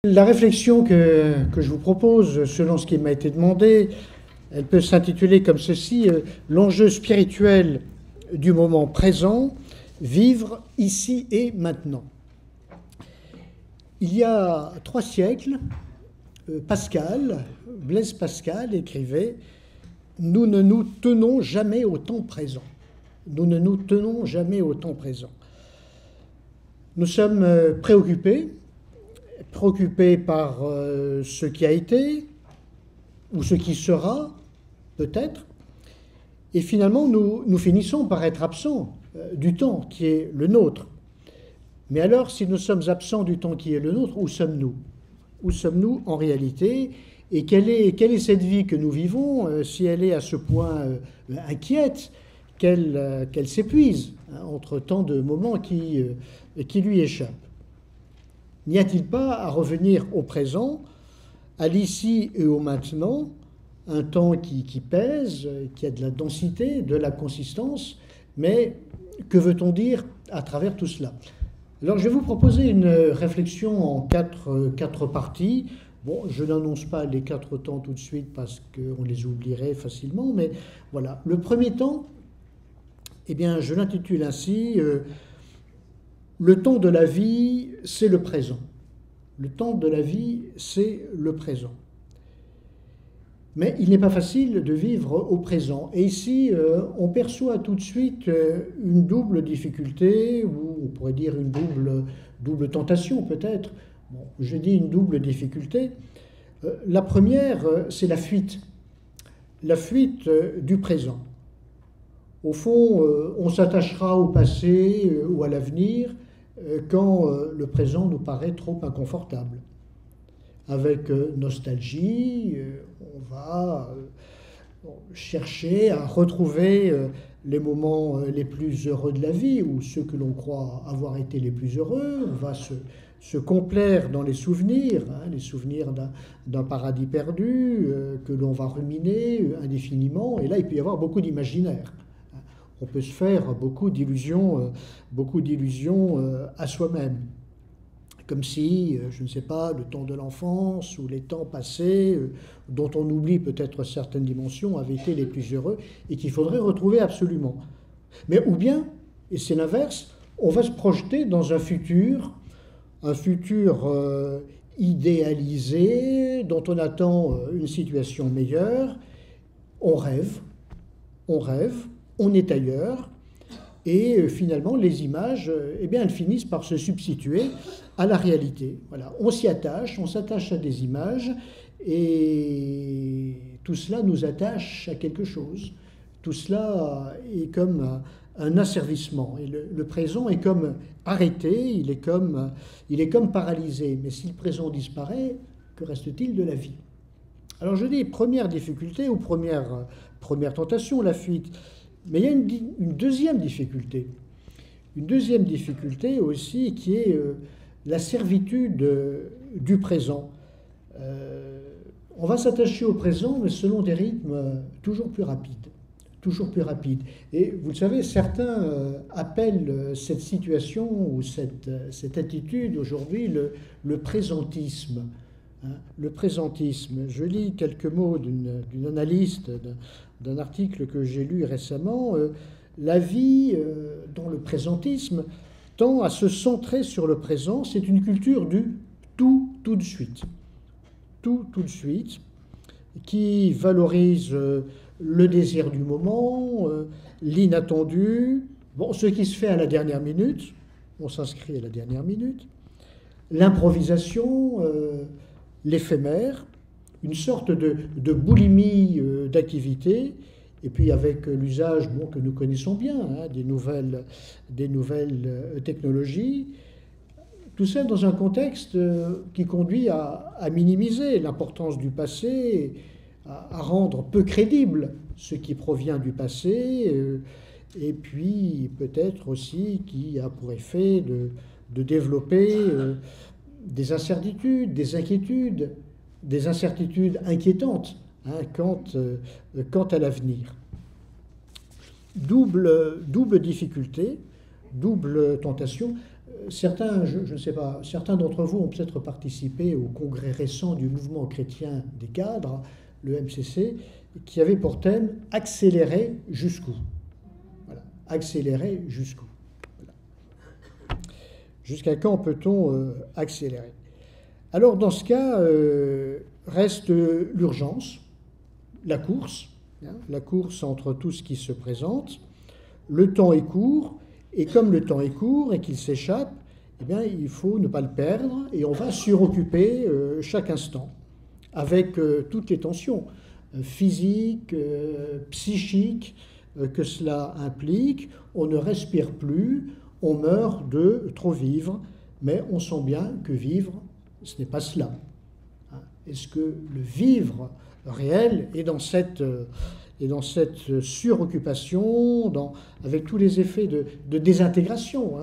La réflexion que je vous propose, selon ce qui m'a été demandé, elle peut s'intituler comme ceci, l'enjeu spirituel du moment présent, vivre ici et maintenant. Il y a 3 siècles, Blaise Pascal écrivait « Nous ne nous tenons jamais au temps présent ». Nous ne nous tenons jamais au temps présent. Nous sommes préoccupés par ce qui a été, ou ce qui sera, peut-être, et finalement nous finissons par être absents du temps qui est le nôtre. Mais alors, si nous sommes absents du temps qui est le nôtre, où sommes-nous? Où sommes-nous en réalité? Et quelle est cette vie que nous vivons, si elle est à ce point inquiète qu'elle s'épuise entre tant de moments qui lui échappent? N'y a-t-il pas à revenir au présent, à l'ici et au maintenant, un temps qui pèse, qui a de la densité, de la consistance, mais que veut-on dire à travers tout cela? Alors je vais vous proposer une réflexion en quatre parties. Bon, je n'annonce pas les 4 temps tout de suite parce qu'on les oublierait facilement, mais voilà. Le premier temps, eh bien, je l'intitule ainsi le temps de la vie, c'est le présent. Le temps de la vie, c'est le présent. Mais il n'est pas facile de vivre au présent. Et ici, on perçoit tout de suite une double difficulté, ou on pourrait dire une double tentation peut-être. Bon, je dis une double difficulté. La première, c'est la fuite du présent. Au fond, on s'attachera au passé ou à l'avenir quand le présent nous paraît trop inconfortable. Avec nostalgie, on va chercher à retrouver les moments les plus heureux de la vie, ou ceux que l'on croit avoir été les plus heureux. On va se complaire dans les souvenirs d'un paradis perdu que l'on va ruminer indéfiniment. Et là, il peut y avoir beaucoup d'imaginaire. On peut se faire beaucoup d'illusions à soi-même. Comme si, je ne sais pas, le temps de l'enfance ou les temps passés, dont on oublie peut-être certaines dimensions, avaient été les plus heureux et qu'il faudrait retrouver absolument. Mais ou bien, et c'est l'inverse, on va se projeter dans un futur idéalisé, dont on attend une situation meilleure. On rêve, on est ailleurs, et finalement les images, eh bien, elles finissent par se substituer à la réalité. Voilà. On s'attache à des images, et tout cela nous attache à quelque chose. Tout cela est comme un asservissement, et le présent est comme arrêté, il est comme paralysé. Mais si le présent disparaît, que reste-t-il de la vie? Alors je dis première difficulté ou première tentation, la fuite. Mais il y a une deuxième difficulté. Une deuxième difficulté aussi qui est la servitude du présent. On va s'attacher au présent, mais selon des rythmes toujours plus rapides. Toujours plus rapides. Et vous le savez, certains appellent cette situation ou cette attitude aujourd'hui le présentisme. Le présentisme. Je lis quelques mots d'une analyste d'un article que j'ai lu récemment. La vie dans le présentisme tend à se centrer sur le présent. C'est une culture du tout de suite. Tout de suite, qui valorise le désir du moment, l'inattendu, ce qui se fait à la dernière minute, on s'inscrit à la dernière minute, l'improvisation, l'éphémère, une sorte de boulimie d'activité, et puis avec l'usage que nous connaissons bien, des nouvelles technologies, tout ça dans un contexte qui conduit à minimiser l'importance du passé, à rendre peu crédible ce qui provient du passé, et puis peut-être aussi qui a pour effet de développer des incertitudes, des inquiétudes, des incertitudes inquiétantes quant à l'avenir. Double difficulté. double tentation. Certains, je ne sais pas, certains d'entre vous ont peut-être participé au congrès récent du mouvement chrétien des cadres, le MCC, qui avait pour thème « Accélérer jusqu'où ». Voilà, accélérer jusqu'où. Voilà. Jusqu'à quand peut-on accélérer? Alors dans ce cas, reste l'urgence, la course entre tout ce qui se présente. Le temps est court, et comme le temps est court et qu'il s'échappe, eh bien, il faut ne pas le perdre, et on va suroccuper chaque instant, avec toutes les tensions physiques, psychiques que cela implique. On ne respire plus, on meurt de trop vivre, mais on sent bien que vivre, ce n'est pas cela. Est-ce que le vivre réel est dans cette suroccupation, avec tous les effets de désintégration,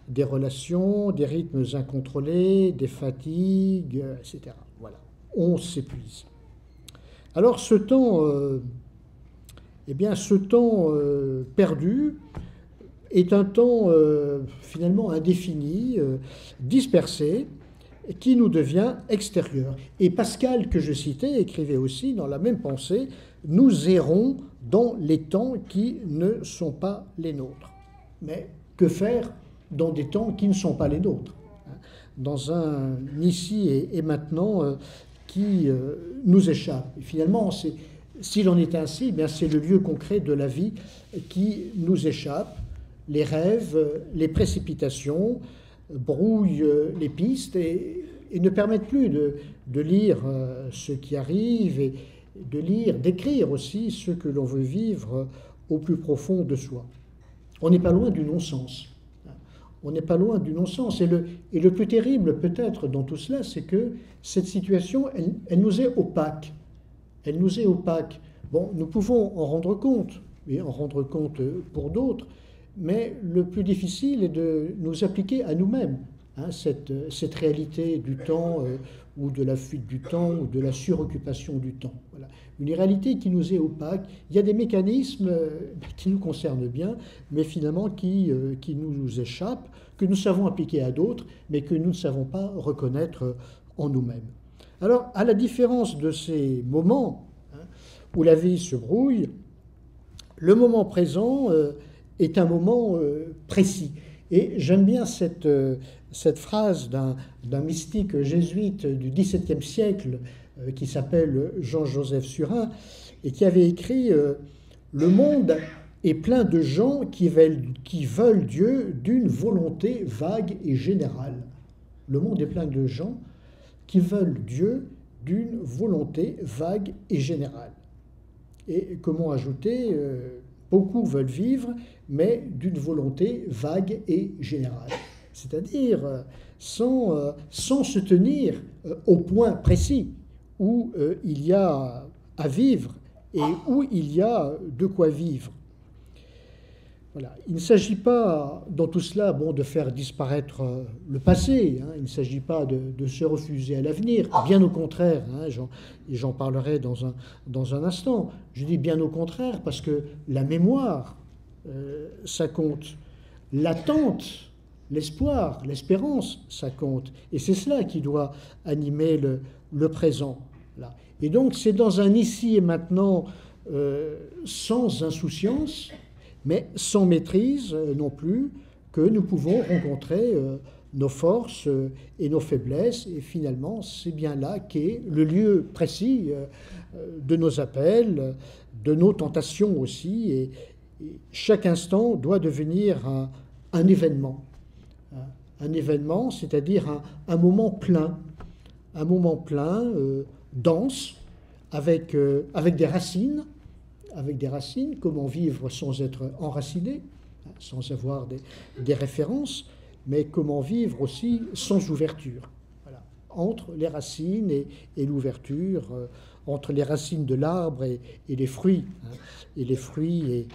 des relations, des rythmes incontrôlés, des fatigues, etc. Voilà, on s'épuise. Alors ce temps, perdu est un temps finalement indéfini, dispersé, qui nous devient extérieur. Et Pascal, que je citais, écrivait aussi dans la même pensée, nous errons dans les temps qui ne sont pas les nôtres. Mais que faire dans des temps qui ne sont pas les nôtres? Dans un ici et maintenant qui nous échappe. Et finalement, s'il en est ainsi, eh bien c'est le lieu concret de la vie qui nous échappe. Les rêves, les précipitations brouillent les pistes et ne permettent plus de lire ce qui arrive et d'écrire aussi ce que l'on veut vivre au plus profond de soi. On n'est pas loin du non-sens. On n'est pas loin du non-sens. Et le plus terrible peut-être dans tout cela, c'est que cette situation, elle nous est opaque. Elle nous est opaque. Bon, nous pouvons en rendre compte, et en rendre compte pour d'autres, mais le plus difficile est de nous appliquer à nous-mêmes cette réalité du temps ou de la fuite du temps ou de la suroccupation du temps. Voilà. Une réalité qui nous est opaque. Il y a des mécanismes qui nous concernent bien, mais finalement qui nous échappent, que nous savons appliquer à d'autres, mais que nous ne savons pas reconnaître en nous-mêmes. Alors, à la différence de ces moments où la vie se brouille, le moment présent est un moment précis. Et j'aime bien cette phrase d'un mystique jésuite du XVIIe siècle qui s'appelle Jean-Joseph Surin et qui avait écrit « Le monde est plein de gens qui veulent Dieu d'une volonté vague et générale. » Le monde est plein de gens qui veulent Dieu d'une volonté vague et générale. Et comment ajouter beaucoup veulent vivre, mais d'une volonté vague et générale. C'est-à-dire sans se tenir au point précis où il y a à vivre et où il y a de quoi vivre. Voilà. Il ne s'agit pas, dans tout cela, de faire disparaître le passé. Il ne s'agit pas de se refuser à l'avenir. Bien au contraire, j'en parlerai dans un instant. Je dis bien au contraire parce que la mémoire, ça compte. L'attente, l'espoir, l'espérance, ça compte. Et c'est cela qui doit animer le présent. Là. Et donc, c'est dans un ici et maintenant sans insouciance, mais sans maîtrise non plus, que nous pouvons rencontrer nos forces et nos faiblesses. Et finalement, c'est bien là qu'est le lieu précis de nos appels, de nos tentations aussi. Et chaque instant doit devenir un événement. Un événement, c'est-à-dire un moment plein. Un moment plein, dense, avec des racines. Avec des racines, comment vivre sans être enraciné, sans avoir des références, mais comment vivre aussi sans ouverture. Voilà. Entre les racines et l'ouverture, entre les racines de l'arbre et les fruits, et les fruits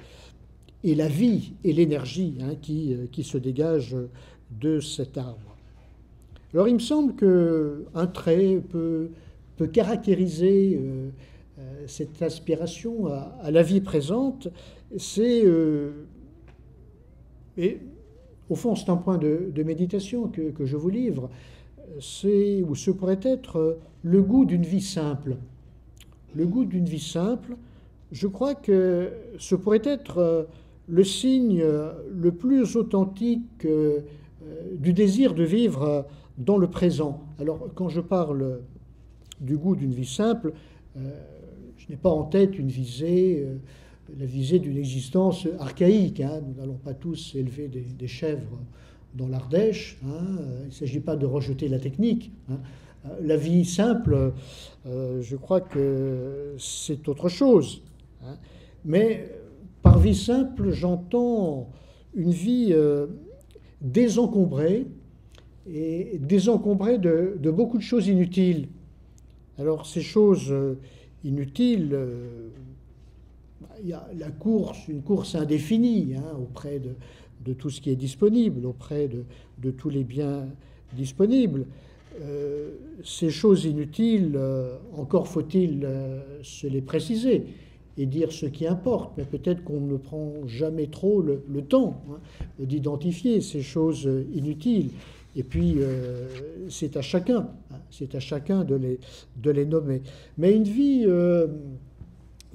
et la vie et l'énergie qui se dégage de cet arbre. Alors il me semble qu'un trait peut caractériser cette aspiration à la vie présente, c'est, et au fond, c'est un point de méditation que je vous livre, c'est, ou ce pourrait être, le goût d'une vie simple. Le goût d'une vie simple, je crois que ce pourrait être le signe le plus authentique du désir de vivre dans le présent. Alors, quand je parle du goût d'une vie simple, je n'ai pas en tête une visée, la visée d'une existence archaïque. Hein. Nous n'allons pas tous élever des chèvres dans l'Ardèche. Hein. Il ne s'agit pas de rejeter la technique. Hein. La vie simple, je crois que c'est autre chose. Hein. Mais par vie simple, j'entends une vie désencombrée, et désencombrée de beaucoup de choses inutiles. Alors ces choses inutiles, il y a la course, une course indéfinie hein, auprès de tout ce qui est disponible, auprès de tous les biens disponibles. Ces choses inutiles, encore faut-il se les préciser et dire ce qui importe, mais peut-être qu'on ne prend jamais trop le temps hein, d'identifier ces choses inutiles. Et puis, c'est à chacun de les nommer. Mais une vie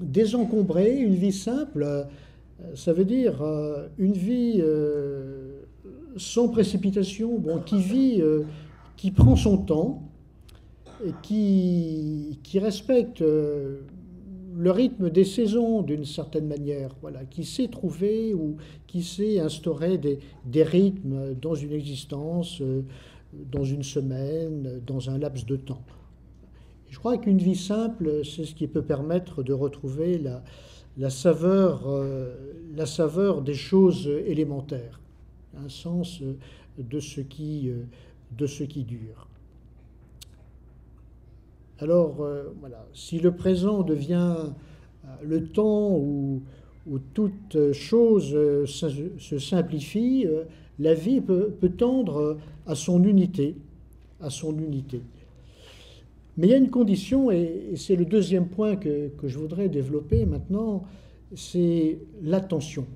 désencombrée, une vie simple, ça veut dire une vie sans précipitation, bon, qui vit, qui prend son temps, et qui respecte le rythme des saisons d'une certaine manière, voilà, qui sait trouver ou qui sait instaurer des rythmes dans une existence, dans une semaine, dans un laps de temps. Je crois qu'une vie simple, c'est ce qui peut permettre de retrouver la saveur des choses élémentaires, un sens de ce qui dure. Alors, voilà, si le présent devient le temps où toute chose se simplifie, la vie peut tendre à son unité, Mais il y a une condition, et c'est le deuxième point que je voudrais développer maintenant, c'est l'attention.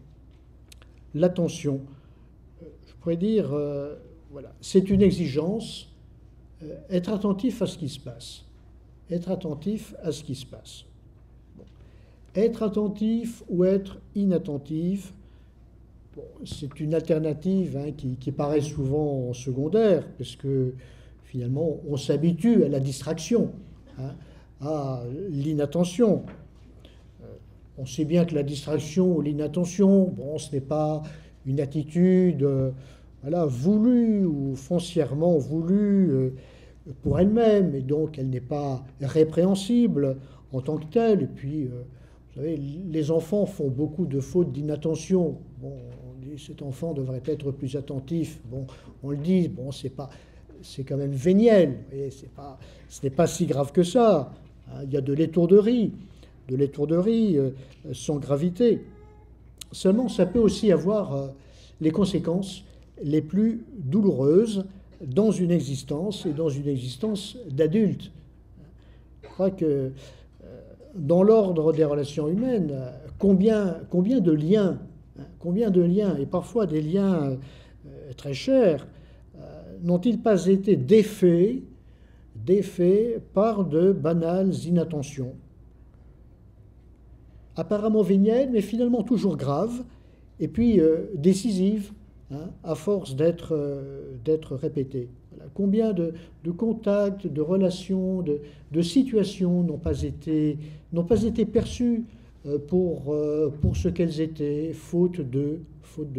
L'attention, je pourrais dire, voilà, c'est une exigence, être attentif à ce qui se passe. Être attentif à ce qui se passe. Bon. Être attentif ou être inattentif, bon, c'est une alternative hein, qui paraît souvent secondaire, parce que finalement, on s'habitue à la distraction, hein, à l'inattention. On sait bien que la distraction ou l'inattention, bon, ce n'est pas une attitude voilà, voulue ou foncièrement voulue pour elle-même, et donc elle n'est pas répréhensible en tant que telle. Et puis, vous savez, les enfants font beaucoup de fautes d'inattention. Bon, on dit cet enfant devrait être plus attentif. Bon, on le dit, bon, c'est quand même véniel. Et ce n'est pas si grave que ça. Hein, il y a de l'étourderie sans gravité. Seulement, ça peut aussi avoir les conséquences les plus douloureuses dans une existence, et dans une existence d'adulte. Je crois que dans l'ordre des relations humaines, combien de liens, et parfois des liens très chers, n'ont-ils pas été défaits par de banales inattentions, apparemment vénielles, mais finalement toujours graves, et puis décisives, hein, à force d'être répétées. Voilà. Combien de contacts, de relations, de situations n'ont pas été perçues pour ce qu'elles étaient, faute de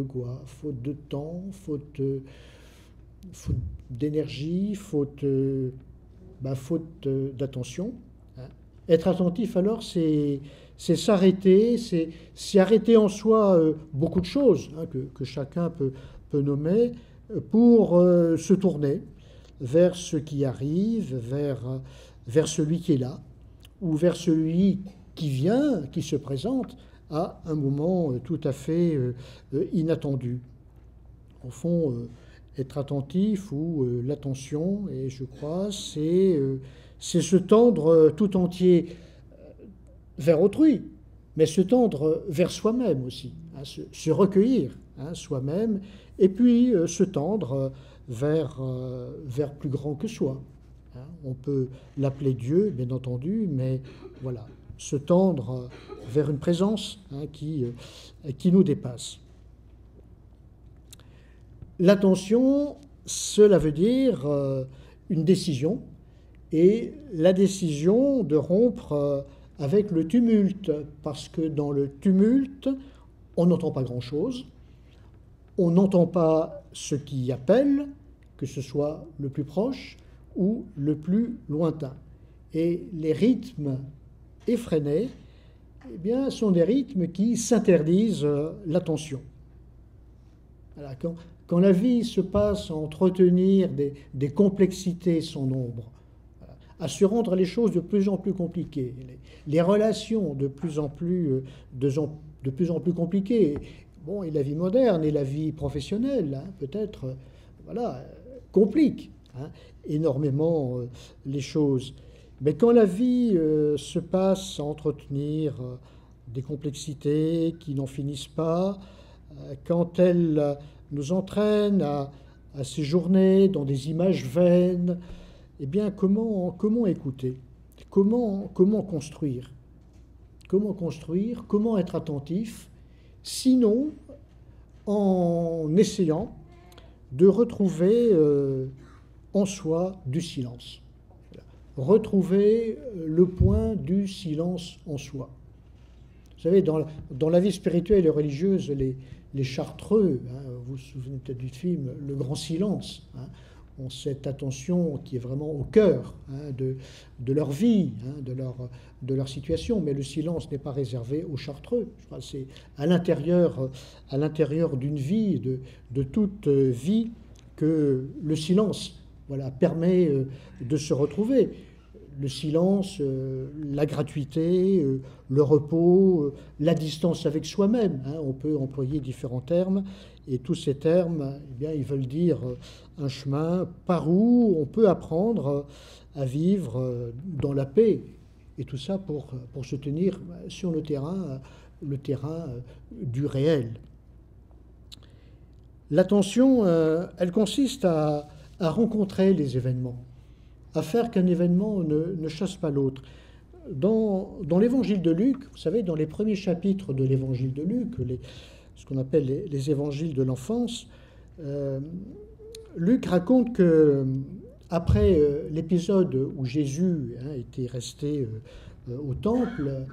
quoi? Faute de temps, faute d'énergie, faute d'attention. Hein. Être attentif, alors, c'est s'arrêter, c'est arrêter en soi beaucoup de choses hein, que chacun peut nommer pour se tourner vers ce qui arrive, vers celui qui est là, ou vers celui qui vient, qui se présente à un moment tout à fait inattendu. Au fond, être attentif ou l'attention, et je crois, c'est se tendre tout entier vers autrui, mais se tendre vers soi-même aussi, hein, se recueillir, hein, soi-même, et puis se tendre vers plus grand que soi. Hein. On peut l'appeler Dieu, bien entendu, mais voilà, se tendre vers une présence, hein, qui nous dépasse. L'attention, cela veut dire une décision, et la décision de rompre avec le tumulte, parce que dans le tumulte, on n'entend pas grand-chose, on n'entend pas ce qui appelle, que ce soit le plus proche ou le plus lointain. Et les rythmes effrénés, eh bien, sont des rythmes qui s'interdisent l'attention. Voilà, quand la vie se passe à entretenir des complexités sans nombre, voilà, à se rendre les choses de plus en plus compliquées, les relations de plus en plus compliquées, bon, et la vie moderne et la vie professionnelle, hein, peut-être, voilà, compliquent, hein, énormément les choses. Mais quand la vie se passe à entretenir des complexités qui n'en finissent pas, quand elle nous entraîne à séjourner dans des images vaines, eh bien, comment écouter? Comment construire? Comment construire? Comment être attentif? Sinon, en essayant de retrouver en soi du silence. Retrouver le point du silence en soi. Vous savez, dans la vie spirituelle et religieuse, les Chartreux, hein, vous vous souvenez peut-être du film Le Grand Silence, hein, ont cette attention qui est vraiment au cœur, hein, de leur vie, hein, de leur situation. Mais le silence n'est pas réservé aux Chartreux. Je crois que c'est à l'intérieur d'une vie, de toute vie, que le silence, voilà, permet de se retrouver. Le silence, la gratuité, le repos, la distance avec soi-même. Hein, on peut employer différents termes, et tous ces termes, eh bien, ils veulent dire un chemin par où on peut apprendre à vivre dans la paix. Et tout ça pour se tenir sur le terrain du réel. L'attention, elle consiste à rencontrer les événements, à faire qu'un événement ne chasse pas l'autre. Dans l'évangile de Luc, vous savez, dans les premiers chapitres de l'évangile de Luc, ce qu'on appelle les évangiles de l'enfance, Luc raconte que après l'épisode où Jésus, hein, était resté au temple,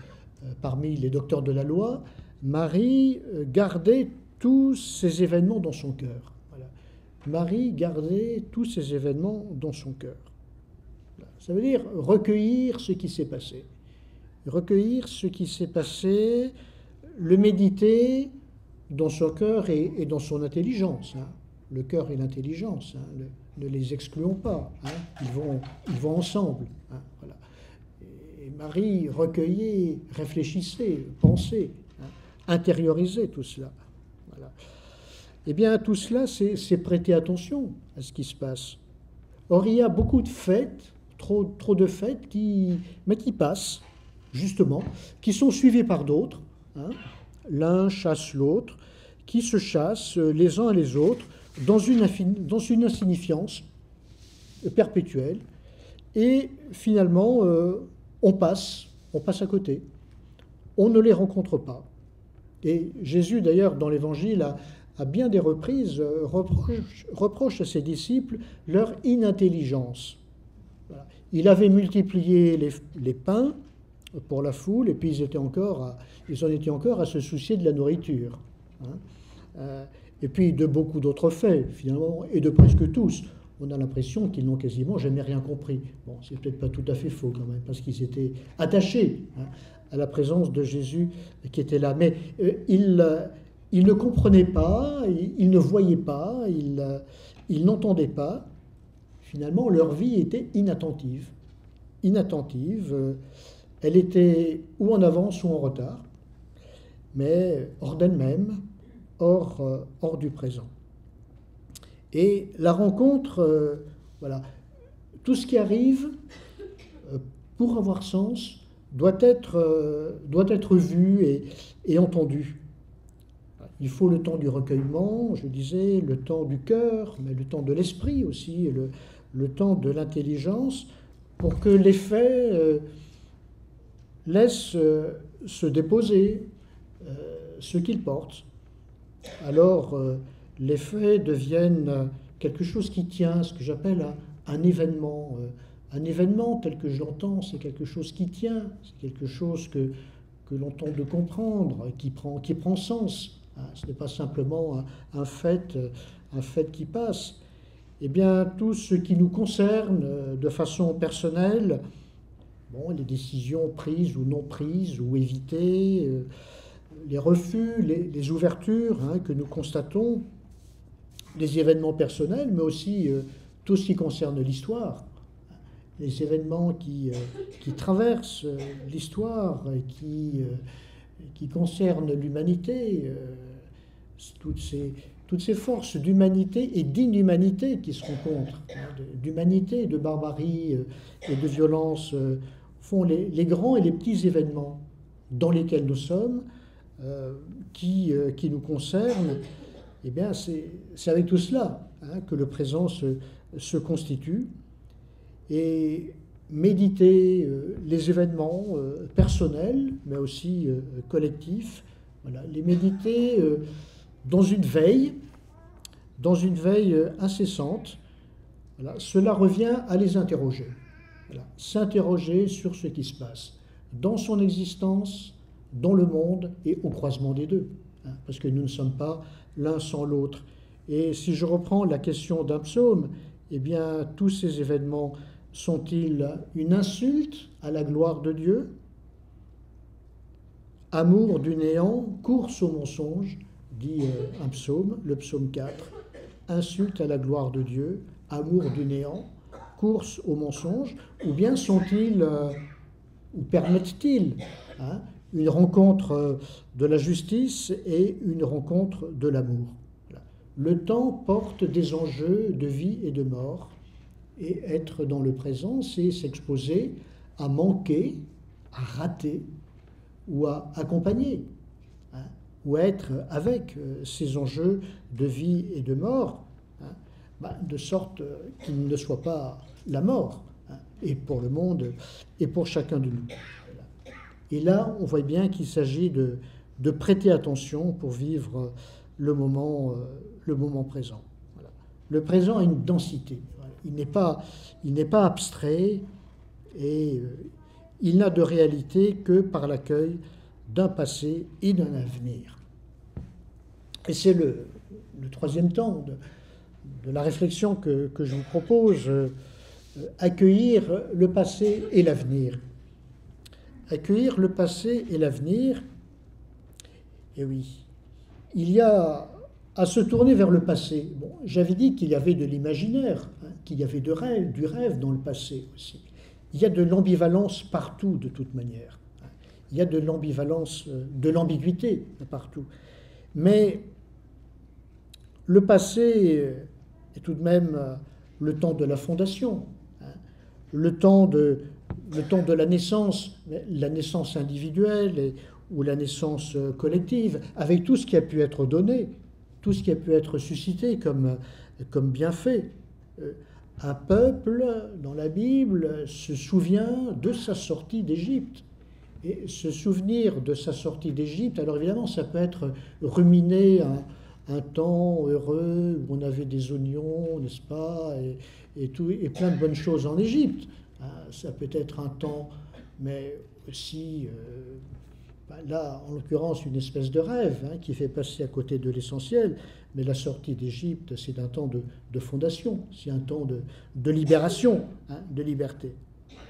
parmi les docteurs de la loi, Marie gardait tous ces événements dans son cœur. Voilà. Marie gardait tous ces événements dans son cœur. Ça veut dire recueillir ce qui s'est passé. Recueillir ce qui s'est passé, le méditer dans son cœur et dans son intelligence. Hein. Le cœur et l'intelligence, hein, ne les excluons pas. Hein. Ils vont ensemble. Hein, voilà. Et Marie recueillait, réfléchissait, pensait, hein, intériorisait tout cela. Voilà. Eh bien, tout cela, c'est prêter attention à ce qui se passe. Or, il y a beaucoup de fêtes, trop de fêtes qui passent, justement, qui sont suivies par d'autres. Hein. L'un chasse l'autre, qui se chassent les uns les autres dans une insignifiance perpétuelle. Et finalement, on passe à côté. On ne les rencontre pas. Et Jésus, d'ailleurs, dans l'Évangile, à bien des reprises, reproche à ses disciples leur inintelligence. Voilà. Il avait multiplié les pains pour la foule, et puis ils en étaient encore à se soucier de la nourriture. Hein. Et puis de beaucoup d'autres faits, finalement, et de presque tous. On a l'impression qu'ils n'ont quasiment jamais rien compris. Bon, c'est peut-être pas tout à fait faux quand même, parce qu'ils étaient attachés, hein, à la présence de Jésus qui était là. Mais ils ne comprenaient pas, ils ne voyaient pas, ils n'entendaient pas. Finalement, leur vie était inattentive. Elle était ou en avance ou en retard, mais hors d'elle-même, hors du présent. Et la rencontre, voilà, tout ce qui arrive, pour avoir sens, doit être vu et entendu. Il faut le temps du recueillement, je disais, le temps du cœur, mais le temps de l'esprit aussi, le temps de l'intelligence, pour que les faits laissent se déposer ce qu'ils portent. Alors, les faits deviennent quelque chose qui tient, ce que j'appelle un événement. Un événement tel que je l'entends, c'est quelque chose qui tient, c'est quelque chose que l'on tente de comprendre, qui prend sens. Ce n'est pas simplement un fait qui passe. Eh bien, tout ce qui nous concerne de façon personnelle, bon, les décisions prises ou non prises ou évitées, les refus, les ouvertures que nous constatons, les événements personnels, mais aussi tout ce qui concerne l'histoire, les événements qui traversent l'histoire, qui concernent l'humanité, toutes ces forces d'humanité et d'inhumanité qui se rencontrent, d'humanité, de barbarie et de violence, font les grands et les petits événements dans lesquels nous sommes, qui nous concernent. Eh bien, c'est avec tout cela que le présent se constitue. Et méditer les événements personnels, mais aussi collectifs, voilà, les méditer dans une veille incessante, voilà, cela revient à les interroger. Voilà, s'interroger sur ce qui se passe dans son existence, dans le monde et au croisement des deux, parce que nous ne sommes pas l'un sans l'autre. Et si je reprends la question d'un psaume, eh bien, tous ces événements sont-ils une insulte à la gloire de Dieu? Amour du néant, course au mensonge, dit un psaume, le psaume 4. Insulte à la gloire de Dieu, amour du néant, course au mensonge, ou bien sont-ils, ou permettent-ils, une rencontre de la justice et une rencontre de l'amour? Le temps porte des enjeux de vie et de mort. Et être dans le présent, c'est s'exposer à manquer, à rater, ou à accompagner, ou à être avec ces enjeux de vie et de mort, de sorte qu'il ne soit pas la mort, et pour le monde, et pour chacun de nous. Et là, on voit bien qu'il s'agit de prêter attention pour vivre le moment présent. Voilà. Le présent a une densité. Il n'est pas abstrait et il n'a de réalité que par l'accueil d'un passé et d'un avenir. Et c'est le troisième temps de la réflexion que je vous propose, accueillir le passé et l'avenir. Accueillir le passé et l'avenir, et oui, il y a à se tourner vers le passé. Bon, j'avais dit qu'il y avait de l'imaginaire, qu'il y avait du rêve dans le passé aussi. Il y a de l'ambivalence partout, de toute manière. Il y a de l'ambivalence, de l'ambiguïté partout. Mais le passé est tout de même le temps de la fondation, le temps de la naissance individuelle ou la naissance collective, avec tout ce qui a pu être donné, tout ce qui a pu être suscité comme bienfait. Un peuple, dans la Bible, se souvient de sa sortie d'Égypte. Et se souvenir de sa sortie d'Égypte, alors évidemment, ça peut être ruminer un temps heureux où on avait des oignons, n'est-ce pas, et plein de bonnes choses en Égypte. Ça peut être un temps, mais aussi, là, en l'occurrence, une espèce de rêve qui fait passer à côté de l'essentiel. Mais la sortie d'Égypte, c'est un temps de fondation, c'est un temps de libération, de liberté.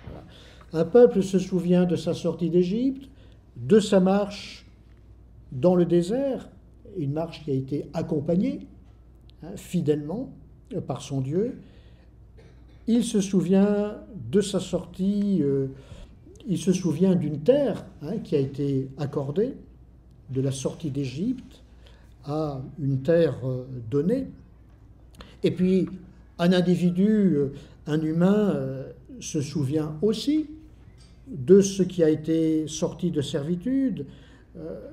Voilà. Un peuple se souvient de sa sortie d'Égypte, de sa marche dans le désert, une marche qui a été accompagnée fidèlement par son Dieu. Il se souvient de sa sortie, il se souvient d'une terre qui a été accordée, de la sortie d'Égypte à une terre donnée. Et puis, un individu, un humain, se souvient aussi de ce qui a été sorti de servitude,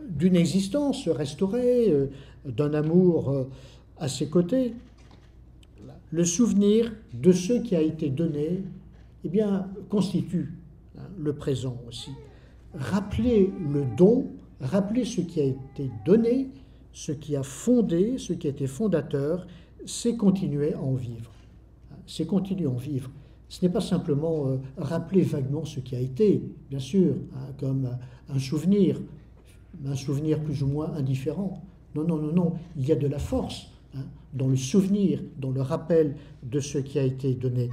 d'une existence restaurée, d'un amour à ses côtés. Le souvenir de ce qui a été donné, eh bien, constitue le présent aussi. Rappeler le don, rappeler ce qui a été donné, ce qui a fondé, ce qui a été fondateur, c'est continuer à en vivre. C'est continuer à en vivre. Ce n'est pas simplement rappeler vaguement ce qui a été, bien sûr, comme un souvenir plus ou moins indifférent. Non, non, non, non, il y a de la force dans le souvenir, dans le rappel de ce qui a été donné.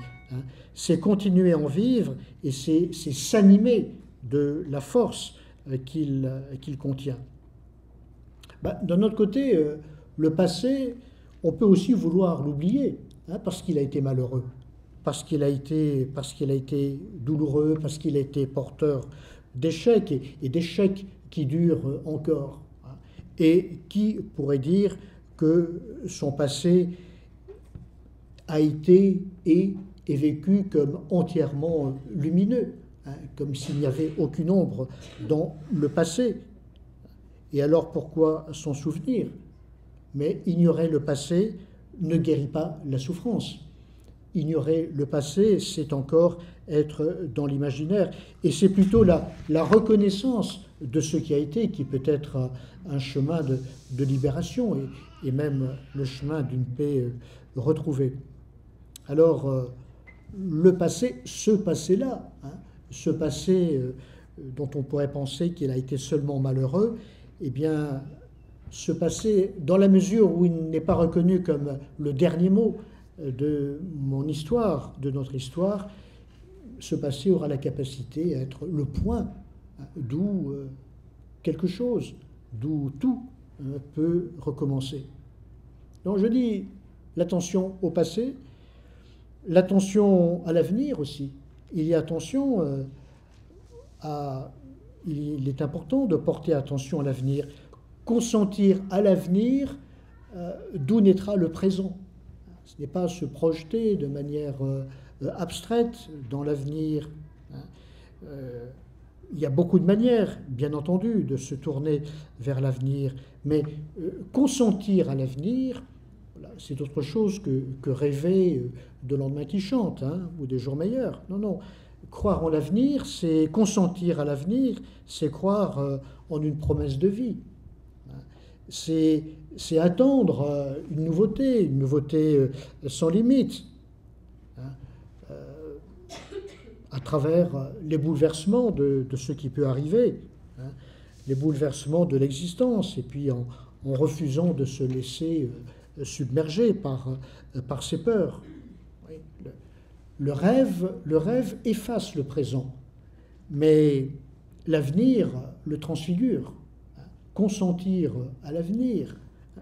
C'est continuer à en vivre et c'est s'animer de la force qu'il contient. D'un autre côté, le passé, on peut aussi vouloir l'oublier, parce qu'il a été malheureux, parce qu'il a été douloureux, parce qu'il a été porteur d'échecs et d'échecs qui durent encore. Et qui pourrait dire que son passé a été et est vécu comme entièrement lumineux, comme s'il n'y avait aucune ombre dans le passé. Et alors pourquoi s'en souvenir? Mais ignorer le passé ne guérit pas la souffrance. Ignorer le passé, c'est encore être dans l'imaginaire. Et c'est plutôt la reconnaissance de ce qui a été qui peut être un chemin de libération et même le chemin d'une paix retrouvée. Alors, le passé, ce passé-là, ce passé dont on pourrait penser qu'il a été seulement malheureux, eh bien, ce passé, dans la mesure où il n'est pas reconnu comme le dernier mot de mon histoire, de notre histoire, ce passé aura la capacité à être le point d'où quelque chose, d'où tout peut recommencer. Donc je dis l'attention au passé, l'attention à l'avenir aussi. Il y a attention il est important de porter attention à l'avenir, consentir à l'avenir d'où naîtra le présent. Ce n'est pas se projeter de manière abstraite dans l'avenir. Il y a beaucoup de manières, bien entendu, de se tourner vers l'avenir, mais consentir à l'avenir, c'est autre chose que rêver de lendemain qui chante, ou des jours meilleurs. Non, non. Croire en l'avenir, c'est consentir à l'avenir, c'est croire en une promesse de vie. C'est attendre une nouveauté sans limite, à travers les bouleversements de ce qui peut arriver, les bouleversements de l'existence, et puis en refusant de se laisser submerger par ses peurs. Oui, le rêve efface le présent, mais l'avenir le transfigure. Consentir à l'avenir,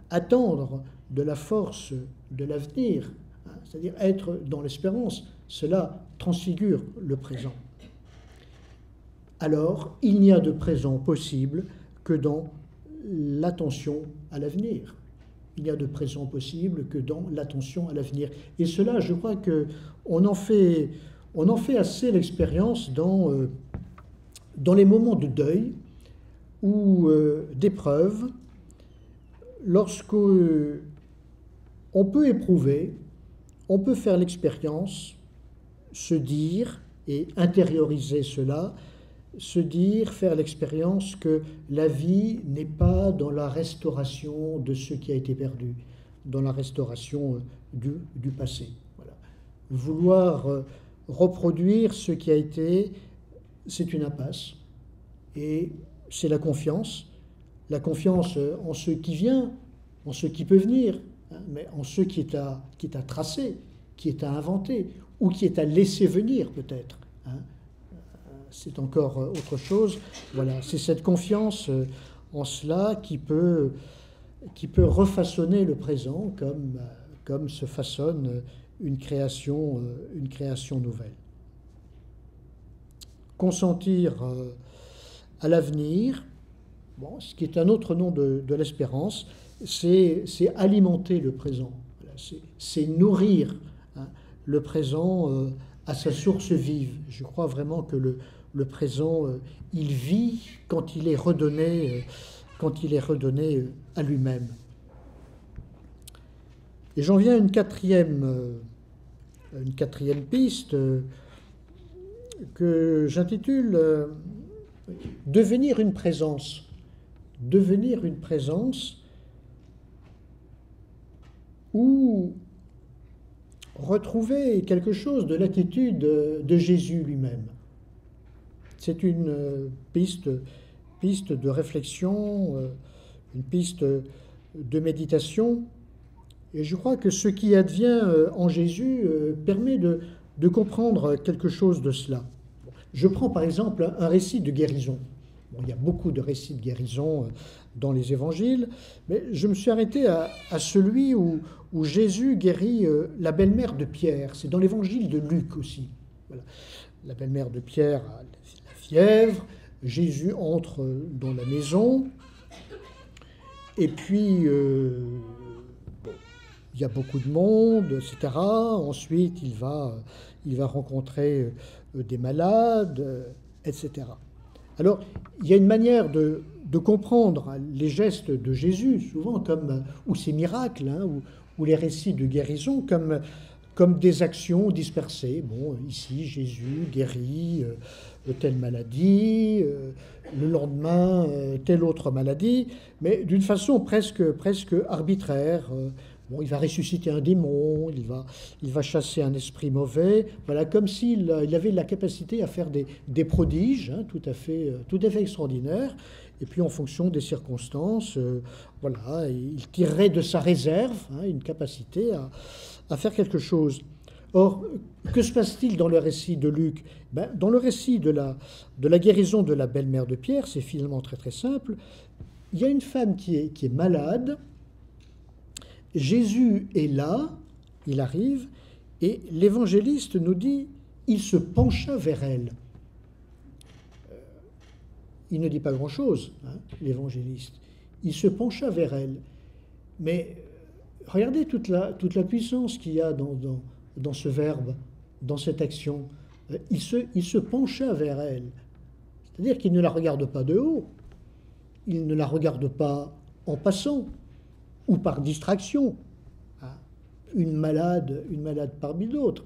attendre de la force de l'avenir, c'est-à-dire être dans l'espérance, cela transfigure le présent. Alors, il n'y a de présent possible que dans l'attention à l'avenir. Il n'y a de présent possible que dans l'attention à l'avenir. Et cela, je crois qu'on en fait assez l'expérience dans les moments de deuil ou d'épreuve, lorsqu'on peut éprouver, on peut faire l'expérience, se dire et intérioriser cela, se dire, faire l'expérience que la vie n'est pas dans la restauration de ce qui a été perdu, dans la restauration du passé. Voilà. Vouloir reproduire ce qui a été, c'est une impasse. Et c'est la confiance en ce qui vient, en ce qui peut venir, mais en ce qui est à tracer, qui est à inventer, ou qui est à laisser venir peut-être. C'est encore autre chose. Voilà, c'est cette confiance en cela qui peut refaçonner le présent comme se façonne une création nouvelle. Consentir à l'avenir, bon, ce qui est un autre nom de l'espérance, c'est alimenter le présent, voilà, c'est nourrir le présent à sa source vive. Je crois vraiment que le présent, il vit quand il est redonné, à lui-même. Et j'en viens à une quatrième piste que j'intitule Devenir une présence. Devenir une présence ou retrouver quelque chose de l'attitude de Jésus lui-même. C'est une piste de réflexion, une piste de méditation. Et je crois que ce qui advient en Jésus permet de comprendre quelque chose de cela. Je prends par exemple un récit de guérison. Bon, il y a beaucoup de récits de guérison dans les évangiles, mais je me suis arrêté à celui où Jésus guérit la belle-mère de Pierre. C'est dans l'évangile de Luc aussi. Voilà. La belle-mère de Pierre a la fièvre, Jésus entre dans la maison, et puis il y a beaucoup de monde, etc. Ensuite, il va rencontrer des malades, etc. Alors, il y a une manière de comprendre les gestes de Jésus, souvent ou ses miracles, ou les récits de guérison, comme des actions dispersées. Bon, ici, Jésus guérit telle maladie, le lendemain, telle autre maladie, mais d'une façon presque arbitraire. Bon, il va ressusciter un démon, il va chasser un esprit mauvais, voilà, comme s'il avait la capacité à faire des prodiges, tout à fait extraordinaires. Et puis en fonction des circonstances, voilà, il tirerait de sa réserve une capacité à faire quelque chose. Or, que se passe-t-il dans le récit de Luc? Dans le récit de la guérison de la belle-mère de Pierre, c'est finalement très très simple. Il y a une femme qui est malade. Jésus est là, il arrive, et l'évangéliste nous dit, il se pencha vers elle. Il ne dit pas grand-chose, l'évangéliste. Il se pencha vers elle. Mais regardez toute la puissance qu'il y a dans ce verbe, dans cette action. Il se pencha vers elle. C'est-à-dire qu'il ne la regarde pas de haut, il ne la regarde pas en passant, ou par distraction, une malade parmi d'autres.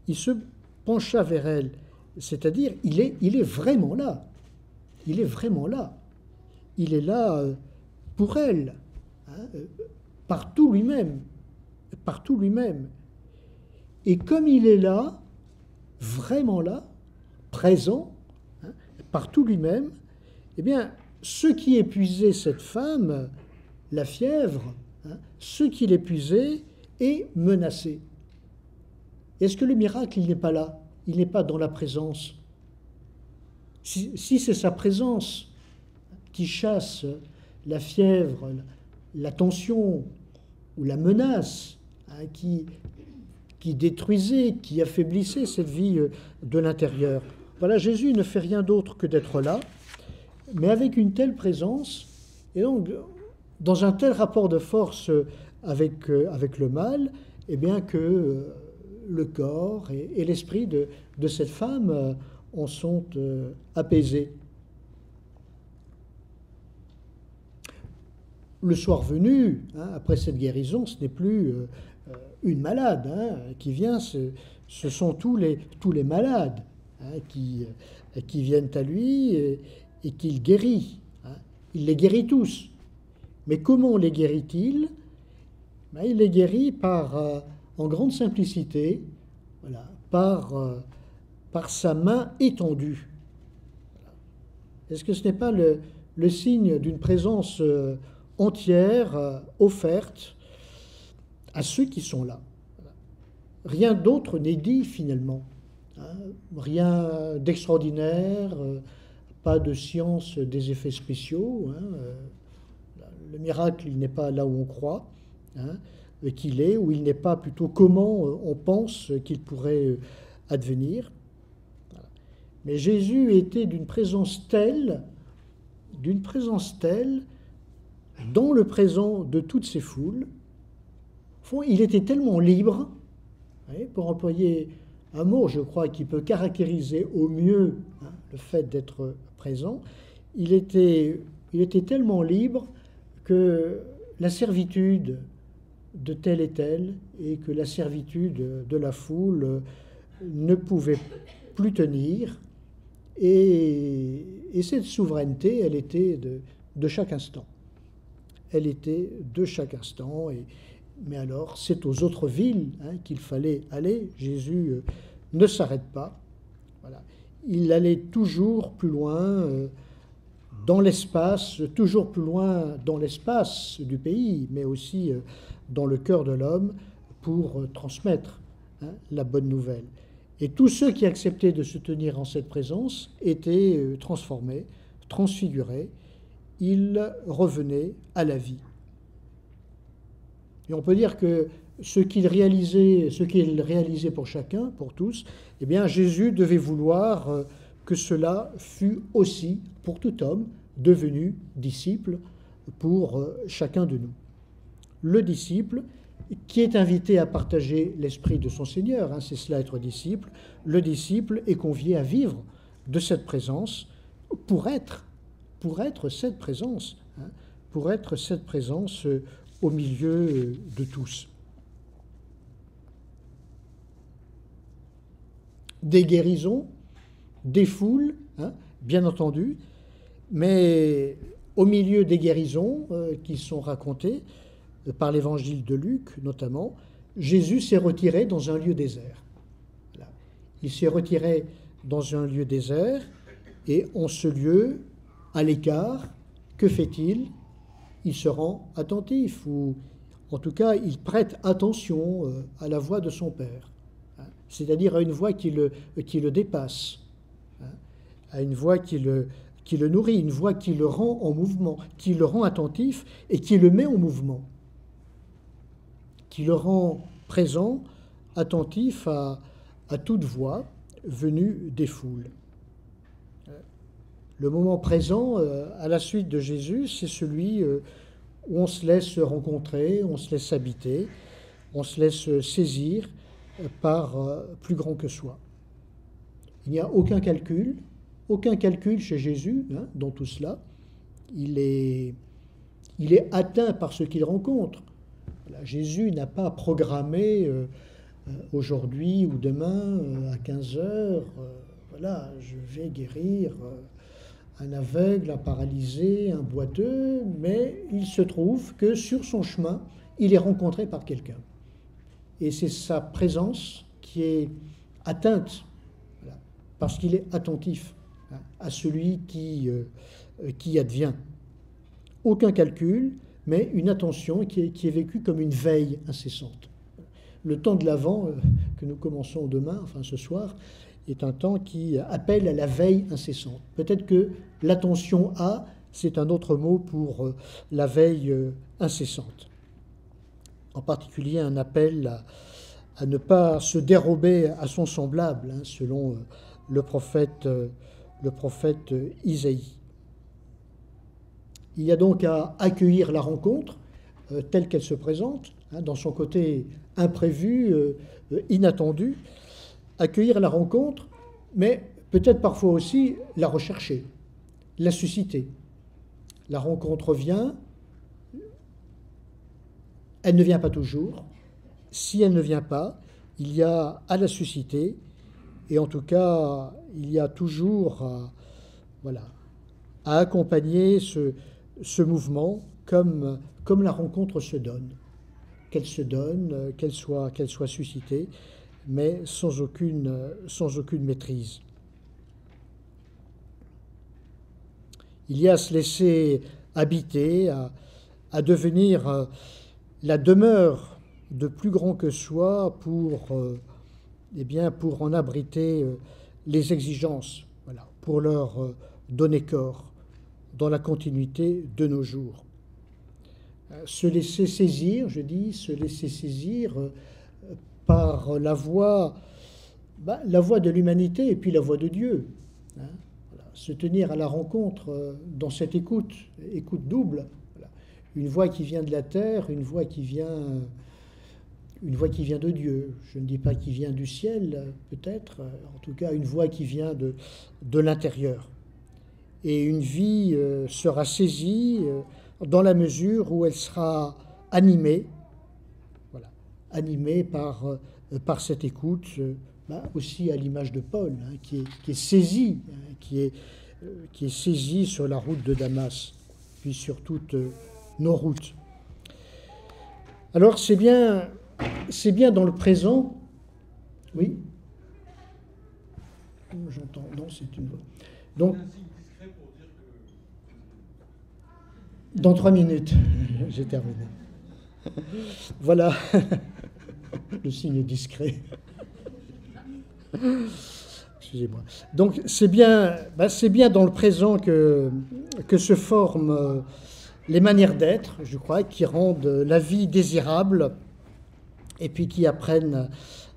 Il se pencha vers elle, c'est-à-dire il est vraiment là. Il est vraiment là. Il est là pour elle, partout lui-même. Et comme il est là, vraiment là, présent, partout lui-même, eh bien, ce qui épuisait cette femme, la fièvre, ce qui l'épuisait est menacé. Est-ce que le miracle, il n'est pas là? Il n'est pas dans la présence. Si c'est sa présence qui chasse la fièvre, la tension ou la menace, qui détruisait, qui affaiblissait cette vie de l'intérieur. Voilà, Jésus ne fait rien d'autre que d'être là, mais avec une telle présence, et donc dans un tel rapport de force avec le mal, eh bien que le corps et l'esprit de cette femme en sont apaisés. Le soir venu, après cette guérison, ce n'est plus une malade qui vient, ce sont tous les malades qui viennent à lui et qu'il guérit. Il les guérit tous. Mais comment les guérit-il? Il les guérit en grande simplicité, voilà, par sa main étendue. Est-ce que ce n'est pas le signe d'une présence entière, offerte à ceux qui sont là? Rien d'autre n'est dit finalement. Rien d'extraordinaire, pas de science des effets spéciaux. Le miracle, il n'est pas là où on croit qu'il est, ou il n'est pas plutôt comment on pense qu'il pourrait advenir. Mais Jésus était d'une présence telle dans le présent de toutes ces foules. Au fond, il était tellement libre, pour employer un mot, je crois, qui peut caractériser au mieux le fait d'être présent. Il était tellement libre que la servitude de tel et tel, et que la servitude de la foule ne pouvait plus tenir. Et cette souveraineté, elle était de chaque instant. Elle était de chaque instant. Mais alors, c'est aux autres villes qu'il fallait aller. Jésus ne s'arrête pas. Voilà. Il allait toujours plus loin dans l'espace, toujours plus loin dans l'espace du pays, mais aussi dans le cœur de l'homme pour transmettre la bonne nouvelle. Et tous ceux qui acceptaient de se tenir en cette présence étaient transformés, transfigurés. Ils revenaient à la vie. Et on peut dire que ce qu'il réalisait pour chacun, pour tous, eh bien Jésus devait vouloir que cela fût aussi pour tout homme devenu disciple pour chacun de nous. Le disciple qui est invité à partager l'esprit de son Seigneur, c'est cela être disciple, le disciple est convié à vivre de cette présence pour être cette présence, pour être cette présence au milieu de tous. Des guérisons, des foules, bien entendu, mais au milieu des guérisons qui sont racontées par l'évangile de Luc notamment, Jésus s'est retiré dans un lieu désert. Voilà. Il s'est retiré dans un lieu désert et en ce lieu, à l'écart, que fait-il ? Il se rend attentif, ou en tout cas, il prête attention à la voix de son Père, c'est-à-dire à une voix qui le dépasse, à une voix qui le nourrit, une voix qui le rend en mouvement, qui le rend attentif et qui le met en mouvement, qui le rend présent, attentif à toute voix venue des foules. Le moment présent, à la suite de Jésus, c'est celui où on se laisse rencontrer, on se laisse habiter, on se laisse saisir par plus grand que soi. Il n'y a aucun calcul chez Jésus dans tout cela. Il est atteint par ce qu'il rencontre. Voilà, Jésus n'a pas programmé aujourd'hui ou demain à 15 heures, voilà, je vais guérir un aveugle, un paralysé, un boiteux, mais il se trouve que sur son chemin, il est rencontré par quelqu'un. Et c'est sa présence qui est atteinte, voilà, parce qu'il est attentif à celui qui advient. Aucun calcul, mais une attention qui est vécue comme une veille incessante. Le temps de l'Avent que nous commençons demain, enfin ce soir, est un temps qui appelle à la veille incessante. Peut-être que l'attention c'est un autre mot pour la veille incessante. En particulier un appel à ne pas se dérober à son semblable, selon le prophète Isaïe. Il y a donc à accueillir la rencontre telle qu'elle se présente, dans son côté imprévu, inattendu, accueillir la rencontre, mais peut-être parfois aussi la rechercher, la susciter. La rencontre vient, elle ne vient pas toujours. Si elle ne vient pas, il y a à la susciter, et en tout cas, il y a toujours à accompagner ce mouvement comme la rencontre se donne. Qu'elle se donne, qu'elle soit suscitée, mais sans aucune maîtrise. Il y a à se laisser habiter, à devenir la demeure de plus grand que soi pour en abriter les exigences, pour leur donner corps dans la continuité de nos jours. Se laisser saisir, par la voix de l'humanité et puis la voix de Dieu. Se tenir à la rencontre dans cette écoute double. Une voix qui vient de la terre, une voix qui vient une voix qui vient de Dieu. Je ne dis pas qui vient du ciel, peut-être, en tout cas une voix qui vient de l'intérieur. Et une vie sera saisie dans la mesure où elle sera animée, voilà, animée par cette écoute, aussi à l'image de Paul, hein, qui est saisi, hein, qui est saisi sur la route de Damas, puis sur toutes nos routes. Alors c'est bien dans le présent, oui. J'entends, non, c'est une voix. Donc, dans 3 minutes, j'ai terminé. Voilà le signe discret. Excusez-moi. Donc c'est bien dans le présent que se forment les manières d'être, je crois, qui rendent la vie désirable et puis qui apprennent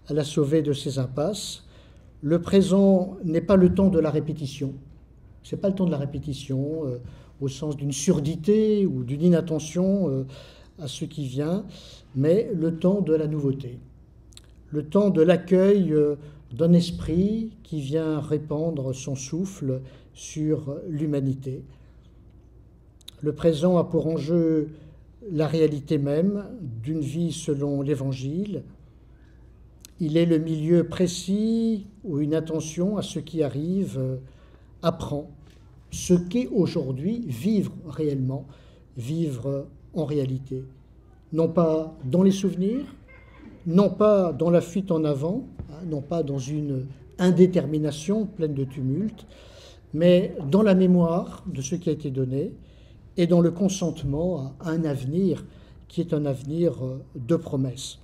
à la sauver de ses impasses. Le présent n'est pas le temps de la répétition. C'est pas le temps de la répétition au sens d'une surdité ou d'une inattention à ce qui vient, mais le temps de la nouveauté, le temps de l'accueil d'un esprit qui vient répandre son souffle sur l'humanité. Le présent a pour enjeu la réalité même d'une vie selon l'Évangile. Il est le milieu précis où une attention à ce qui arrive apprend ce qu'est aujourd'hui vivre réellement, vivre en réalité. Non pas dans les souvenirs, non pas dans la fuite en avant, non pas dans une indétermination pleine de tumulte, mais dans la mémoire de ce qui a été donné et dans le consentement à un avenir qui est un avenir de promesse.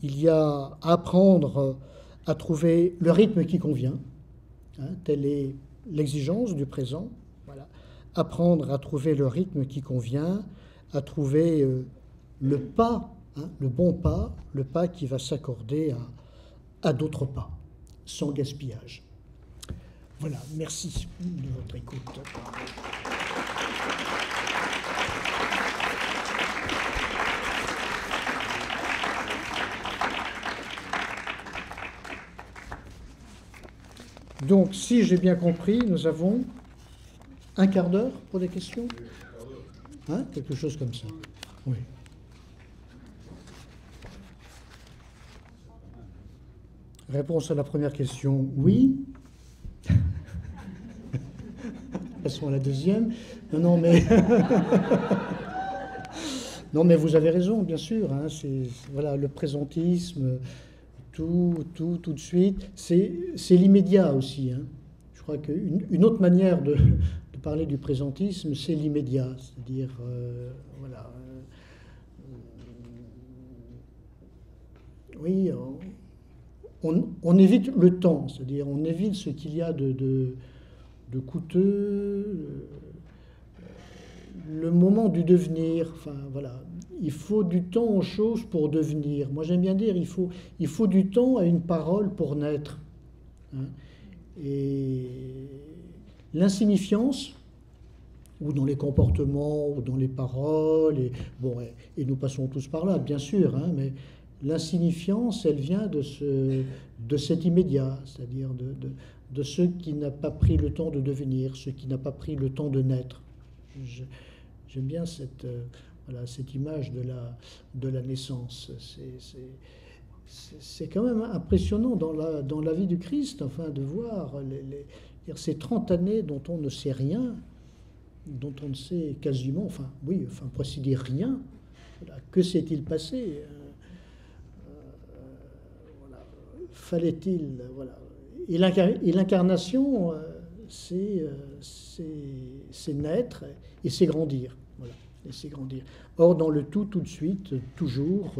Il y a à apprendre à trouver le rythme qui convient, telle est l'exigence du présent. Voilà. Apprendre à trouver le rythme qui convient, à trouver le pas, le bon pas, le pas qui va s'accorder à d'autres pas, sans gaspillage. Voilà, merci de votre écoute. Donc, si j'ai bien compris, nous avons un quart d'heure pour des questions ? Quelque chose comme ça. Oui. Réponse à la première question, oui. Passons à la deuxième. Non, mais... non, mais vous avez raison, bien sûr. C'est voilà, le présentisme... Tout de suite. C'est l'immédiat aussi. Je crois qu'une autre manière de parler du présentisme, c'est l'immédiat. C'est-à-dire, voilà. Oui, on évite le temps. C'est-à-dire, on évite ce qu'il y a de coûteux, le moment du devenir. Enfin, voilà. Il faut du temps aux choses pour devenir. Moi, j'aime bien dire, il faut du temps à une parole pour naître. Et l'insignifiance, ou dans les comportements, ou dans les paroles, et nous passons tous par là, bien sûr, mais l'insignifiance, elle vient de cet immédiat, c'est-à-dire de ce qui n'a pas pris le temps de devenir, ce qui n'a pas pris le temps de naître. J'aime bien cette image de la naissance. C'est quand même impressionnant dans la vie du Christ, enfin, de voir ces 30 années dont on ne sait rien, dont on ne sait quasiment, pour ainsi dire rien. Voilà. Que s'est-il passé Fallait-il... Voilà. Et l'incarnation, c'est naître et c'est grandir. Voilà. Et c'est grandir. Or, dans le tout de suite, toujours,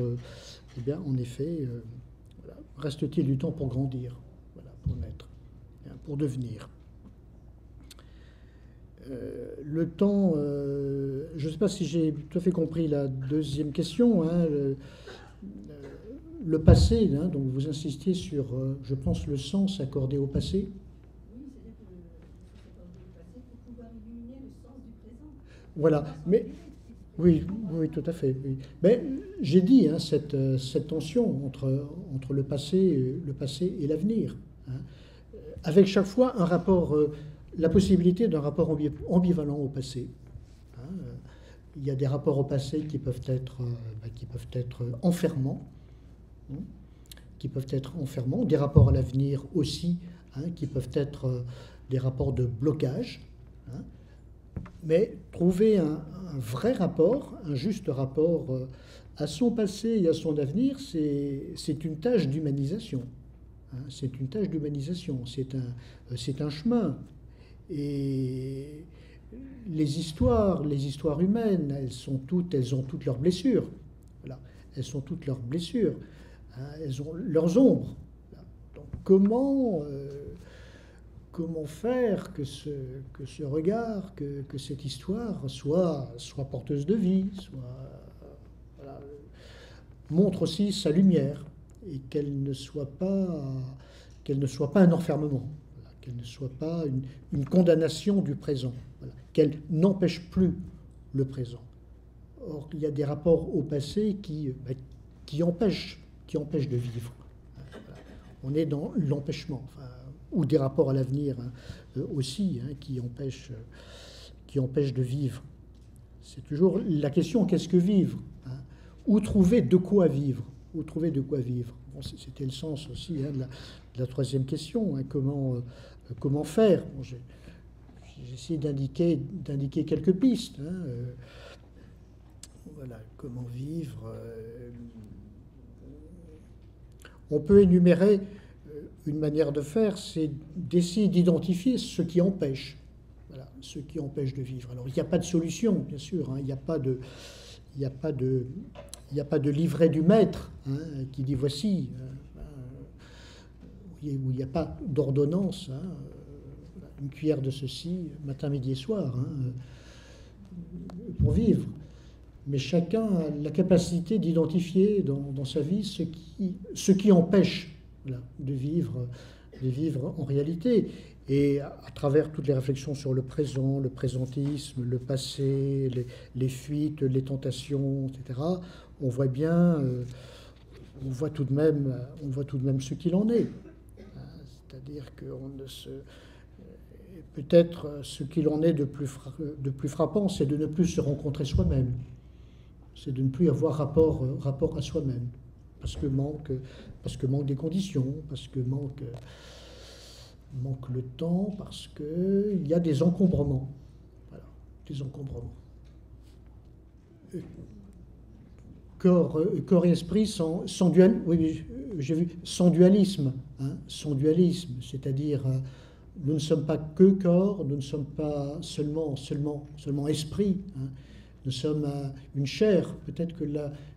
en effet, reste-t-il du temps pour grandir, pour naître, pour devenir. Le temps, je ne sais pas si j'ai tout à fait compris la deuxième question, le passé, donc vous insistiez sur, je pense, le sens accordé au passé. Oui, c'est-à-dire que le sens accordé au passé pour pouvoir illuminer le sens du présent. Voilà, mais... Oui, oui, tout à fait. Oui. Mais j'ai dit hein, cette tension entre le passé et l'avenir, hein, avec chaque fois un rapport, la possibilité d'un rapport ambivalent au passé. Hein. Il y a des rapports au passé qui peuvent être enfermants, hein, des rapports à l'avenir aussi, hein, qui peuvent être des rapports de blocage. Hein. Mais trouver un vrai rapport, un juste rapport à son passé et à son avenir, c'est une tâche d'humanisation. Hein, c'est une tâche d'humanisation, c'est un chemin. Et les histoires humaines, elles ont toutes leurs blessures. Voilà. Elles sont toutes leurs blessures. Hein, elles ont leurs ombres. Donc comment faire que ce regard, que cette histoire soit porteuse de vie, voilà, montre aussi sa lumière et qu'elle ne soit pas un enfermement, voilà, qu'elle ne soit pas une condamnation du présent, voilà, qu'elle n'empêche plus le présent. Or, il y a des rapports au passé qui empêchent de vivre. Voilà. On est dans l'empêchement. Enfin, ou des rapports à l'avenir hein, aussi, hein, qui empêchent de vivre. C'est toujours la question, qu'est-ce que vivre, hein? Où trouver de quoi vivre? Où trouver de quoi vivre? Bon, c'était le sens aussi hein, de la troisième question, hein, comment faire? Bon, j'ai essayé d'indiquer quelques pistes. Hein, voilà, comment vivre. On peut énumérer une manière de faire, c'est d'essayer d'identifier ce qui empêche. Voilà, ce qui empêche de vivre. Alors, il n'y a pas de solution, bien sûr. Hein, il n'y a pas de livret du maître hein, qui dit voici. Où il n'y a pas d'ordonnance. Hein, une cuillère de ceci, matin, midi et soir, hein, pour vivre. Mais chacun a la capacité d'identifier dans sa vie ce qui empêche voilà, de vivre en réalité. Et à travers toutes les réflexions sur le présent, le présentisme, le passé, les fuites, les tentations, etc., on voit bien, on voit tout de même ce qu'il en est. C'est-à-dire que peut-être ce qu'il en est de plus frappant, c'est de ne plus se rencontrer soi-même. C'est de ne plus avoir rapport à soi-même. Parce que manque des conditions, parce que manque le temps, parce qu'il y a des encombrements. Voilà, des encombrements. Corps et esprit sans dualisme. Hein, sans dualisme, c'est-à-dire nous ne sommes pas que corps, nous ne sommes pas seulement esprit. Hein, nous sommes une chair. Peut-être que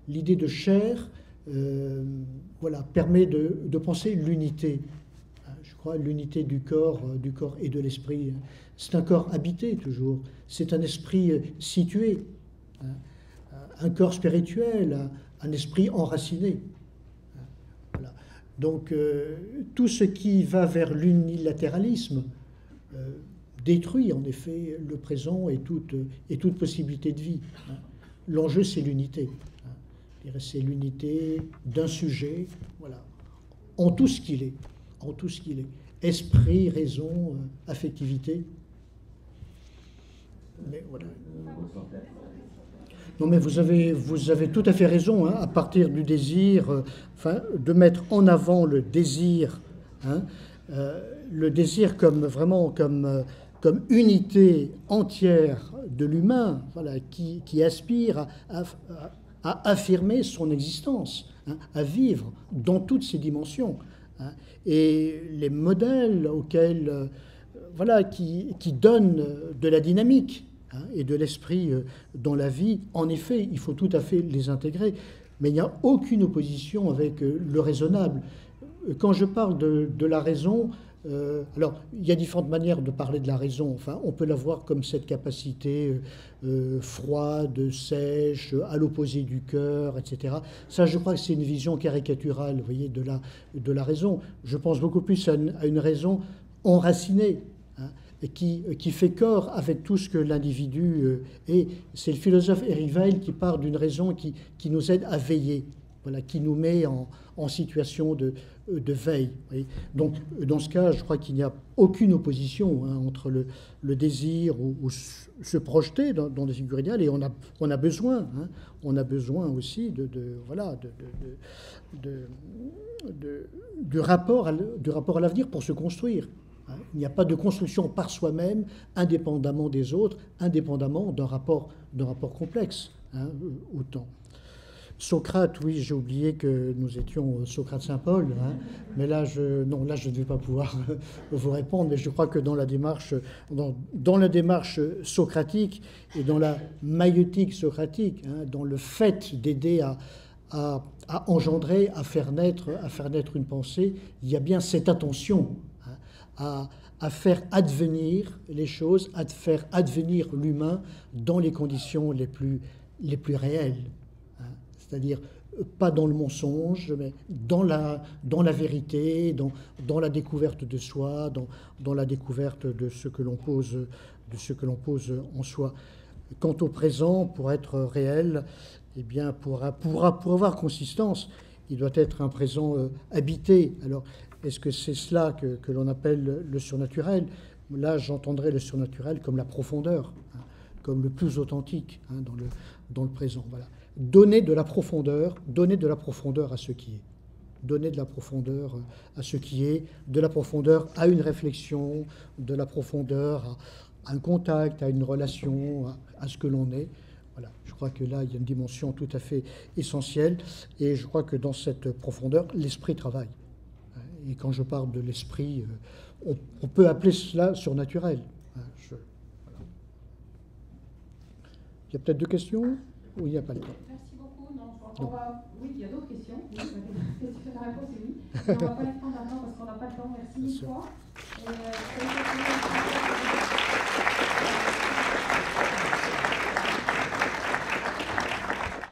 l'idée de chair voilà, permet de penser l'unité. Je crois l'unité du corps et de l'esprit. C'est un corps habité toujours. C'est un esprit situé. Un corps spirituel, un esprit enraciné. Voilà. Donc tout ce qui va vers l'unilatéralisme détruit en effet le présent et toute possibilité de vie. L'enjeu, c'est l'unité. C'est l'unité d'un sujet, voilà, en tout ce qu'il est. Esprit, raison, affectivité. Mais voilà. Non, mais vous avez tout à fait raison, hein, à partir du désir, de mettre en avant le désir, hein, le désir comme unité entière de l'humain, voilà, qui aspire à affirmer son existence, hein, à vivre dans toutes ses dimensions. Hein, et les modèles auxquels, voilà, qui donnent de la dynamique hein, et de l'esprit dans la vie, en effet, il faut tout à fait les intégrer. Mais il n'y a aucune opposition avec le raisonnable. Quand je parle de la raison, alors, il y a différentes manières de parler de la raison. Enfin, on peut la voir comme cette capacité froide, sèche, à l'opposé du cœur, etc. Ça, je crois que c'est une vision caricaturale, vous voyez, de la raison. Je pense beaucoup plus à une raison enracinée, hein, qui fait corps avec tout ce que l'individu est. C'est le philosophe Eric Weil qui part d'une raison qui nous aide à veiller, voilà, qui nous met en situation de veille. Oui. Donc, dans ce cas, je crois qu'il n'y a aucune opposition entre le désir ou se projeter dans des figures idéales, et on a besoin, on a besoin aussi du rapport à l'avenir pour se construire. Il n'y a pas de construction par soi-même, indépendamment des autres, indépendamment d'un rapport complexe au temps. Socrate, oui, j'ai oublié que nous étions Socrate-Saint-Paul, mais là, je ne vais pas pouvoir vous répondre, mais je crois que dans la démarche socratique et dans la maïeutique socratique, dans le fait d'aider à engendrer, à faire naître une pensée, il y a bien cette attention à faire advenir les choses, à faire advenir l'humain dans les conditions les plus réelles. C'est-à-dire pas dans le mensonge, mais dans la vérité, dans la découverte de soi, dans la découverte de ce que l'on pose en soi. Quant au présent, pour être réel, eh bien, pour avoir consistance, il doit être un présent habité. Alors, est-ce que c'est cela que l'on appelle le surnaturel? Là, j'entendrais le surnaturel comme la profondeur, comme le plus authentique dans le présent. Voilà. Donner de la profondeur à ce qui est. Donner de la profondeur à ce qui est, de la profondeur à une réflexion, de la profondeur à un contact, à une relation, à ce que l'on est. Voilà. Je crois que là, il y a une dimension tout à fait essentielle, et je crois que dans cette profondeur, l'esprit travaille. Et quand je parle de l'esprit, on peut appeler cela surnaturel. Voilà. Il y a peut-être deux questions, ou il n'y a pas le temps? Merci beaucoup. Oui, il y a d'autres questions. Oui, la réponse est oui. Mais on ne va pas les prendre maintenant parce qu'on n'a pas le temps. Merci une fois.